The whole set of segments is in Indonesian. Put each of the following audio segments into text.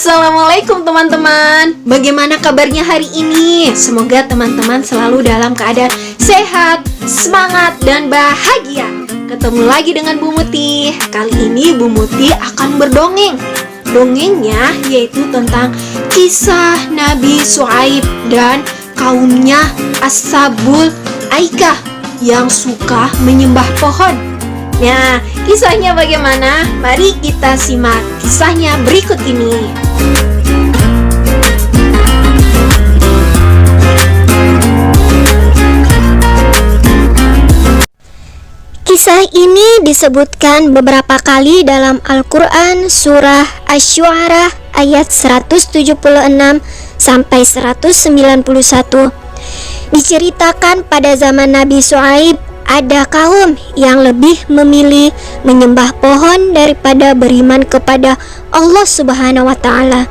Assalamualaikum teman-teman. Bagaimana kabarnya hari ini? Semoga teman-teman selalu dalam keadaan sehat, semangat, dan bahagia. Ketemu lagi dengan Bu Muti. Kali ini Bu Muti akan berdongeng. Dongengnya yaitu tentang kisah Nabi Syuaib dan kaumnya Ashabul Aikah yang suka menyembah pohon. Nah, kisahnya bagaimana? Mari kita simak kisahnya berikut ini. Kisah ini disebutkan beberapa kali dalam Al-Quran surah Asy-Syu'ara ayat 176 sampai 191. Diceritakan pada zaman Nabi Syuaib ada kaum yang lebih memilih menyembah pohon daripada beriman kepada Allah Subhanahu wa Ta'ala.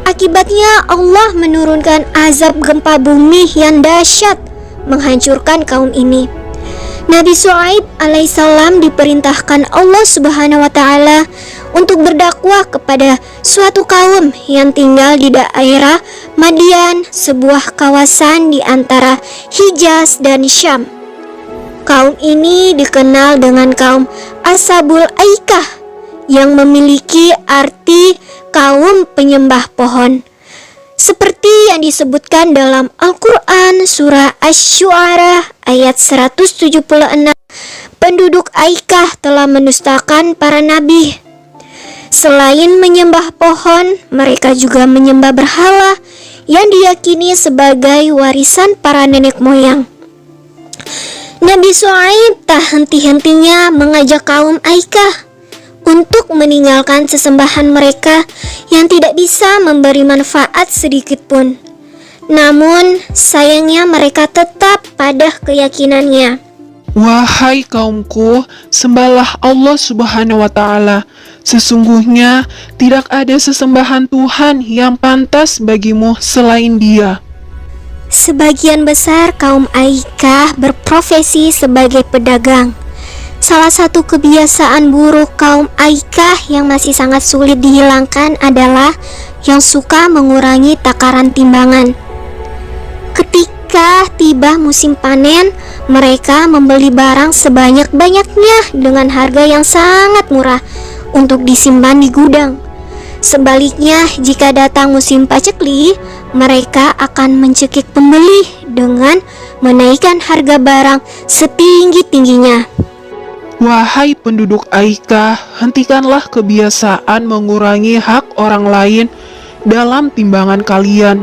Akibatnya Allah menurunkan azab gempa bumi yang dahsyat menghancurkan kaum ini. Nabi Syuaib alaihissalam diperintahkan Allah Subhanahu wa Ta'ala untuk berdakwah kepada suatu kaum yang tinggal di daerah Madian, sebuah kawasan di antara Hijaz dan Syam. Kaum ini dikenal dengan kaum Ashabul Aikah yang memiliki arti kaum penyembah pohon. Seperti yang disebutkan dalam Al-Quran surah Asy-Syu'ara ayat 176, penduduk Aikah telah mendustakan para nabi. Selain menyembah pohon, mereka juga menyembah berhala yang diyakini sebagai warisan para nenek moyang. Nabi Syuaib tak henti-hentinya mengajak kaum Aikah untuk meninggalkan sesembahan mereka yang tidak bisa memberi manfaat sedikit pun. Namun, sayangnya mereka tetap pada keyakinannya. Wahai kaumku, sembahlah Allah Subhanahu wa Ta'ala. Sesungguhnya tidak ada sesembahan Tuhan yang pantas bagimu selain Dia. Sebagian besar kaum Aikah berprofesi sebagai pedagang. Salah satu kebiasaan buruk kaum Aikah yang masih sangat sulit dihilangkan adalah yang suka mengurangi takaran timbangan. Ketika tiba musim panen, mereka membeli barang sebanyak-banyaknya dengan harga yang sangat murah untuk disimpan di gudang. Sebaliknya, jika datang musim pacekli, mereka akan mencekik pembeli dengan menaikkan harga barang setinggi-tingginya. Wahai penduduk Aikah, hentikanlah kebiasaan mengurangi hak orang lain dalam timbangan kalian.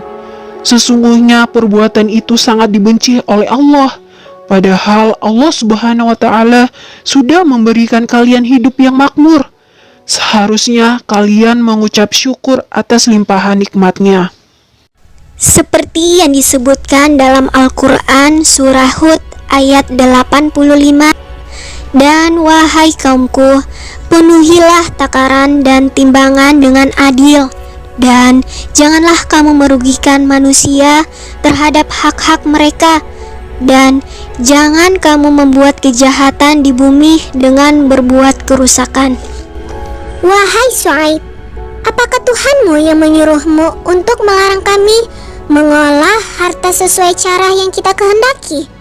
Sesungguhnya perbuatan itu sangat dibenci oleh Allah. Padahal Allah Subhanahu wa Ta'ala sudah memberikan kalian hidup yang makmur. Seharusnya kalian mengucap syukur atas limpahan nikmatnya. Seperti yang disebutkan dalam Al-Quran surah Hud ayat 85. Dan wahai kaumku, penuhilah takaran dan timbangan dengan adil, dan janganlah kamu merugikan manusia terhadap hak-hak mereka, dan jangan kamu membuat kejahatan di bumi dengan berbuat kerusakan. Wahai Syuaib, apakah Tuhanmu yang menyuruhmu untuk melarang kami mengolah harta sesuai cara yang kita kehendaki?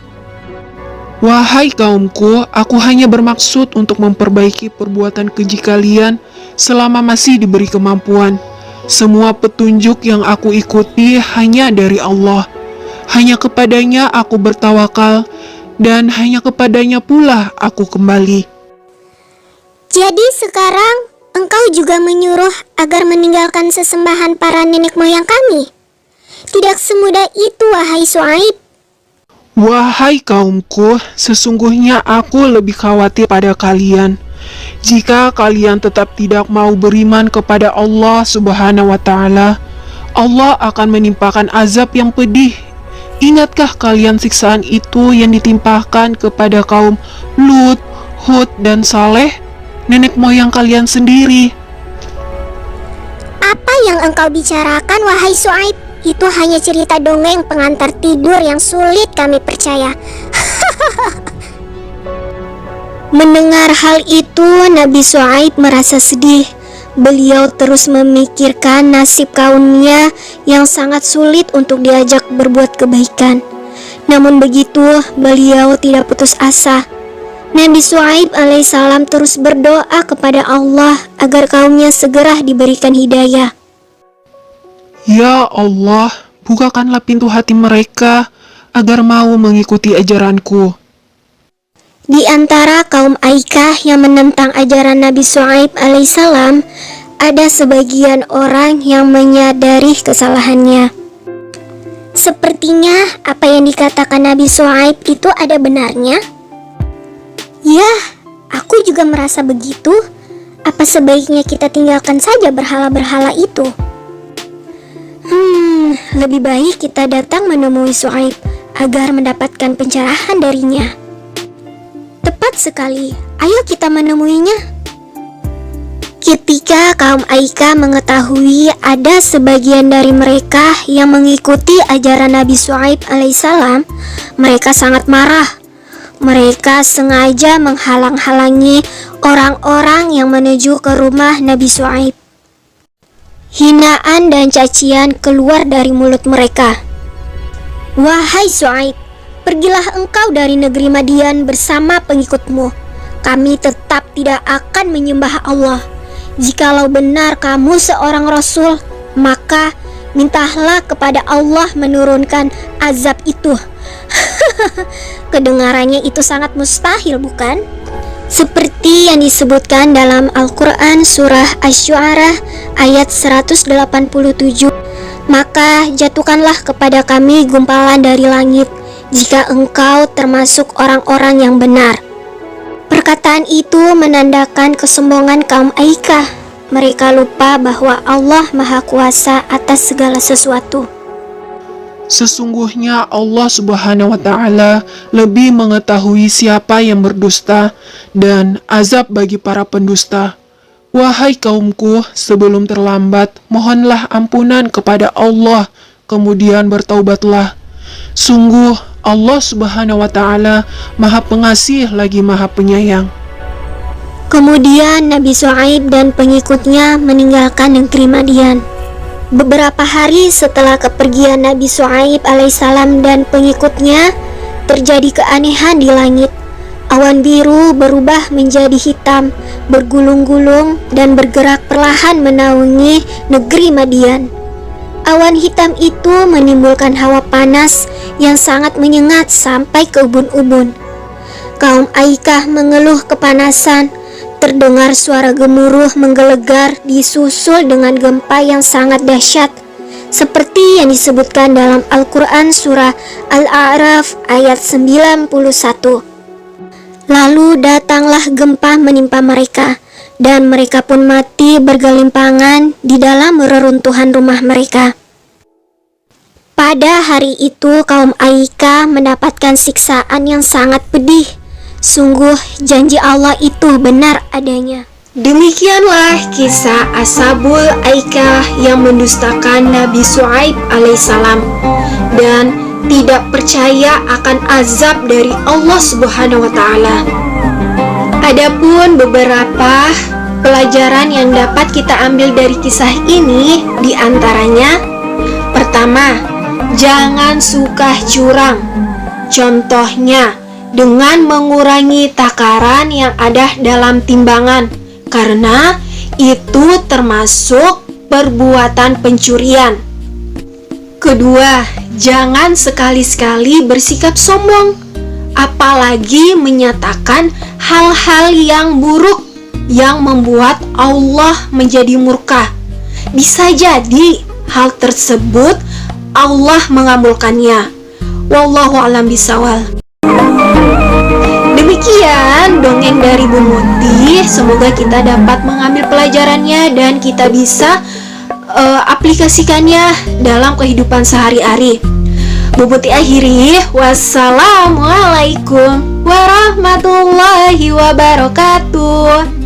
Wahai kaumku, aku hanya bermaksud untuk memperbaiki perbuatan keji kalian selama masih diberi kemampuan. Semua petunjuk yang aku ikuti hanya dari Allah. Hanya kepadanya aku bertawakal, dan hanya kepadanya pula aku kembali. Jadi sekarang engkau juga menyuruh agar meninggalkan sesembahan para nenek moyang kami? Tidak semudah itu, wahai Syuaib. Wahai kaumku, sesungguhnya aku lebih khawatir pada kalian. Jika kalian tetap tidak mau beriman kepada Allah Subhanahu wa Ta'ala, Allah akan menimpakan azab yang pedih. Ingatkah kalian siksaan itu yang ditimpakan kepada kaum Lut, Hud, dan Saleh, nenek moyang kalian sendiri? Apa yang engkau bicarakan, wahai Syuaib? Itu hanya cerita dongeng pengantar tidur yang sulit kami percaya. Mendengar hal itu, Nabi Syuaib merasa sedih. beliau terus memikirkan nasib kaumnya yang sangat sulit untuk diajak berbuat kebaikan. Namun begitu, beliau tidak putus asa. Nabi Syuaib alaihissalam terus berdoa kepada Allah agar kaumnya segera diberikan hidayah. Ya Allah, bukakanlah pintu hati mereka agar mau mengikuti ajaranku. Di antara kaum Aikah yang menentang ajaran Nabi Syuaib alaihissalam, ada sebagian orang yang menyadari kesalahannya. Sepertinya apa yang dikatakan Nabi Syuaib itu ada benarnya. Ya, aku juga merasa begitu. Apa sebaiknya kita tinggalkan saja berhala-berhala itu? Lebih baik kita datang menemui Syuaib agar mendapatkan pencerahan darinya. Tepat sekali, ayo kita menemuinya. Ketika kaum Aikah mengetahui ada sebagian dari mereka yang mengikuti ajaran Nabi Syuaib alaihissalam, mereka sangat marah. Mereka sengaja menghalang-halangi orang-orang yang menuju ke rumah Nabi Syuaib. Hinaan dan cacian keluar dari mulut mereka. Wahai Syuaib, pergilah engkau dari negeri Madian bersama pengikutmu. Kami tetap tidak akan menyembah Allah. Jikalau benar kamu seorang rasul, maka mintalah kepada Allah menurunkan azab itu. Kedengarannya itu sangat mustahil, bukan? Seperti yang disebutkan dalam Al-Quran surah Asy-Syu'ara ayat 187. Maka jatuhkanlah kepada kami gumpalan dari langit jika engkau termasuk orang-orang yang benar. Perkataan itu menandakan kesombongan kaum Aikah. Mereka lupa bahwa Allah Maha Kuasa atas segala sesuatu. Sesungguhnya Allah Subhanahu wa Ta'ala lebih mengetahui siapa yang berdusta dan azab bagi para pendusta. Wahai kaumku, sebelum terlambat, mohonlah ampunan kepada Allah, kemudian bertaubatlah. Sungguh Allah Subhanahu wa Ta'ala Maha Pengasih lagi Maha Penyayang. Kemudian Nabi Syuaib dan pengikutnya meninggalkan negeri Madian. Beberapa hari setelah kepergian Nabi Syuaib alaihissalam dan pengikutnya, terjadi keanehan di langit. Awan biru berubah menjadi hitam, bergulung-gulung dan bergerak perlahan menaungi negeri Madian. Awan hitam itu menimbulkan hawa panas yang sangat menyengat sampai ke ubun-ubun. Kaum Aikah mengeluh kepanasan. Terdengar suara gemuruh menggelegar disusul dengan gempa yang sangat dahsyat, seperti yang disebutkan dalam Al-Quran surah Al-A'raf ayat 91. Lalu datanglah gempa menimpa mereka, dan mereka pun mati bergelimpangan di dalam reruntuhan rumah mereka. Pada hari itu kaum Aikah mendapatkan siksaan yang sangat pedih. Sungguh janji Allah itu benar adanya. Demikianlah kisah Ashabul Aikah yang mendustakan Nabi Syuaib alaihissalam dan tidak percaya akan azab dari Allah Subhanahu wa Ta'ala. Adapun beberapa pelajaran yang dapat kita ambil dari kisah ini, diantaranya: pertama, jangan suka curang. Contohnya dengan mengurangi takaran yang ada dalam timbangan, karena itu termasuk perbuatan pencurian. Kedua, jangan sekali-sekali bersikap sombong, apalagi menyatakan hal-hal yang buruk yang membuat Allah menjadi murka. Bisa jadi hal tersebut Allah mengabulkannya. Wallahu a'lam bishawab. Demikian dongeng dari Bu Muti. Semoga kita dapat mengambil pelajarannya dan kita bisa aplikasikannya dalam kehidupan sehari-hari. Bu Muti akhiri. Wassalamualaikum warahmatullahi wabarakatuh.